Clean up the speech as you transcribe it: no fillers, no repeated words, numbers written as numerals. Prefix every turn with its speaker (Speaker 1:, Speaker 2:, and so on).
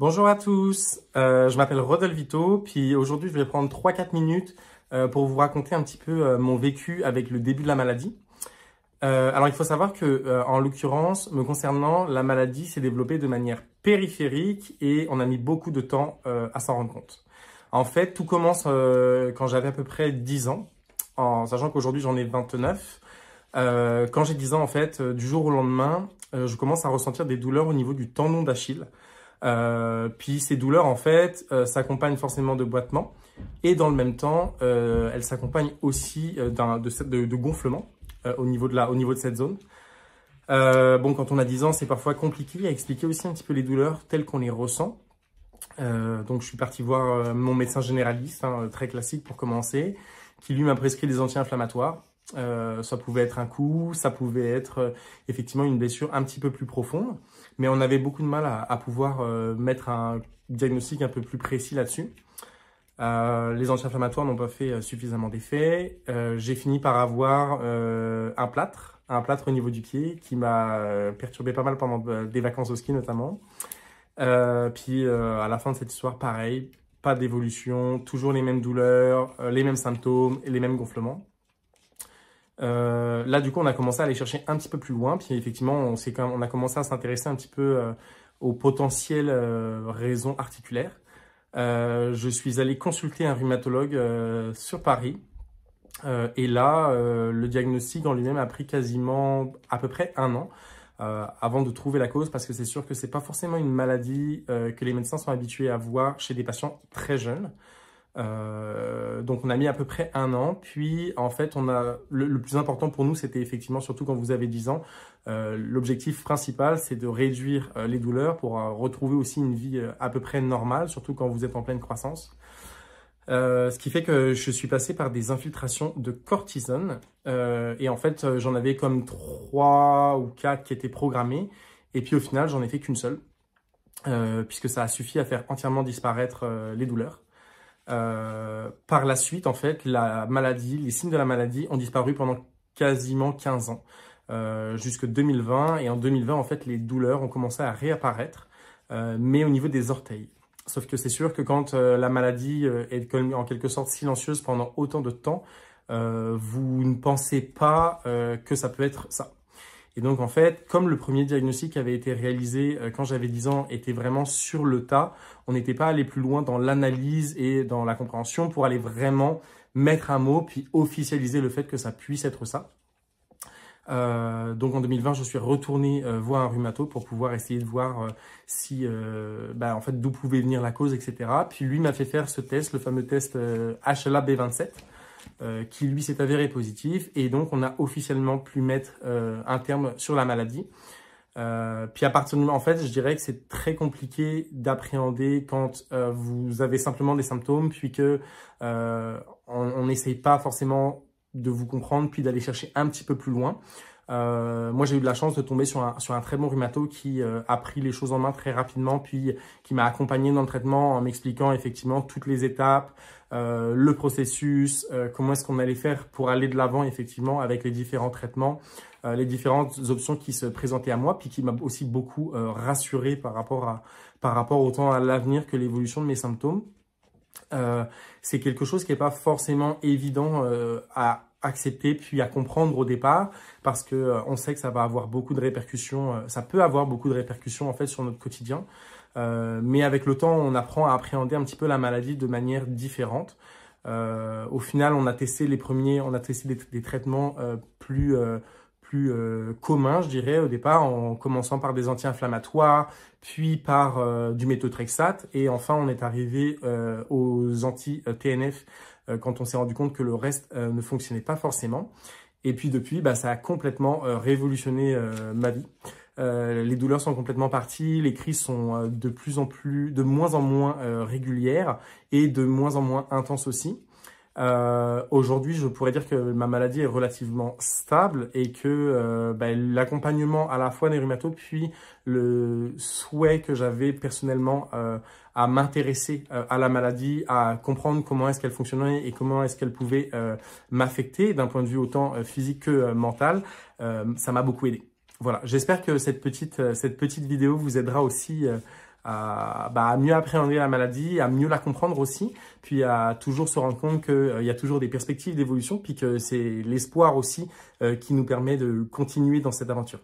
Speaker 1: Bonjour à tous, je m'appelle Rodolphe Vito, puis aujourd'hui je vais prendre 3-4 minutes pour vous raconter un petit peu mon vécu avec le début de la maladie. Alors il faut savoir que en l'occurrence, me concernant, la maladie s'est développée de manière périphérique et on a mis beaucoup de temps à s'en rendre compte. En fait, tout commence quand j'avais à peu près 10 ans, en sachant qu'aujourd'hui j'en ai 29. Quand j'ai 10 ans, en fait, du jour au lendemain, je commence à ressentir des douleurs au niveau du tendon d'Achille. Puis ces douleurs, en fait, s'accompagnent forcément de boitements et dans le même temps, elles s'accompagnent aussi de gonflements au niveau de cette zone. Bon, quand on a 10 ans, c'est parfois compliqué à expliquer aussi un petit peu les douleurs telles qu'on les ressent. Donc, je suis parti voir mon médecin généraliste, très classique pour commencer, qui lui m'a prescrit des anti-inflammatoires. Ça pouvait être un coup, ça pouvait être effectivement une blessure un petit peu plus profonde, mais on avait beaucoup de mal à pouvoir mettre un diagnostic un peu plus précis là-dessus. Les anti-inflammatoires n'ont pas fait suffisamment d'effet. J'ai fini par avoir un plâtre au niveau du pied qui m'a perturbé pas mal pendant des vacances au ski notamment. Puis à la fin de cette histoire, pareil, pas d'évolution, toujours les mêmes douleurs, les mêmes symptômes et les mêmes gonflements. Là, du coup, on a commencé à aller chercher un petit peu plus loin. Puis effectivement, on a commencé à s'intéresser un petit peu aux potentielles raisons articulaires. Je suis allé consulter un rhumatologue sur Paris. Et là, le diagnostic en lui-même a pris quasiment à peu près 1 an avant de trouver la cause, parce que c'est sûr que c'est pas forcément une maladie que les médecins sont habitués à voir chez des patients très jeunes. Donc on a mis à peu près 1 an, puis en fait le plus important pour nous, c'était effectivement, surtout quand vous avez 10 ans, l'objectif principal c'est de réduire les douleurs pour retrouver aussi une vie à peu près normale, surtout quand vous êtes en pleine croissance. Ce qui fait que je suis passé par des infiltrations de cortisone et en fait j'en avais comme 3 ou 4 qui étaient programmées, et puis au final j'en ai fait qu'une seule puisque ça a suffi à faire entièrement disparaître les douleurs. Par la suite, en fait, les signes de la maladie ont disparu pendant quasiment 15 ans, jusque 2020. Et en 2020, en fait, les douleurs ont commencé à réapparaître, mais au niveau des orteils. Sauf que c'est sûr que quand la maladie est en quelque sorte silencieuse pendant autant de temps, vous ne pensez pas que ça peut être ça. Et donc, en fait, comme le premier diagnostic avait été réalisé quand j'avais 10 ans, était vraiment sur le tas, on n'était pas allé plus loin dans l'analyse et dans la compréhension pour aller vraiment mettre un mot, puis officialiser le fait que ça puisse être ça. Donc, en 2020, je suis retourné voir un rhumato pour pouvoir essayer de voir si, en fait, d'où pouvait venir la cause, etc. Puis lui m'a fait faire ce test, le fameux test HLA-B27. Qui lui s'est avéré positif, et donc on a officiellement pu mettre un terme sur la maladie. Puis à partir du moment, en fait, je dirais que c'est très compliqué d'appréhender quand vous avez simplement des symptômes, puis que on n'essaye pas forcément de vous comprendre, puis d'aller chercher un petit peu plus loin. Moi, j'ai eu de la chance de tomber sur un très bon rhumato qui a pris les choses en main très rapidement, puis qui m'a accompagné dans le traitement en m'expliquant effectivement toutes les étapes, le processus, comment est-ce qu'on allait faire pour aller de l'avant effectivement avec les différents traitements, les différentes options qui se présentaient à moi, puis qui m'a aussi beaucoup rassuré par rapport autant à l'avenir que l'évolution de mes symptômes. C'est quelque chose qui n'est pas forcément évident à accepter puis à comprendre au départ, parce que on sait que ça va avoir beaucoup de répercussions, ça peut avoir beaucoup de répercussions en fait sur notre quotidien, mais avec le temps on apprend à appréhender un petit peu la maladie de manière différente. Au final on a testé des traitements plus communs, je dirais, au départ, en commençant par des anti-inflammatoires, puis par du méthotrexate, et enfin on est arrivé aux anti-TNF quand on s'est rendu compte que le reste ne fonctionnait pas forcément. Et puis depuis, ça a complètement révolutionné ma vie. Les douleurs sont complètement parties, les crises sont de moins en moins régulières et de moins en moins intenses aussi. Aujourd'hui, je pourrais dire que ma maladie est relativement stable et que l'accompagnement à la fois des rhumatos, puis le souhait que j'avais personnellement à m'intéresser à la maladie, à comprendre comment est-ce qu'elle fonctionnait et comment est-ce qu'elle pouvait m'affecter d'un point de vue autant physique que mental, ça m'a beaucoup aidé. Voilà, j'espère que cette petite vidéo vous aidera aussi à mieux appréhender la maladie, à mieux la comprendre aussi, puis à toujours se rendre compte qu'il y a toujours des perspectives d'évolution, puis que c'est l'espoir aussi qui nous permet de continuer dans cette aventure.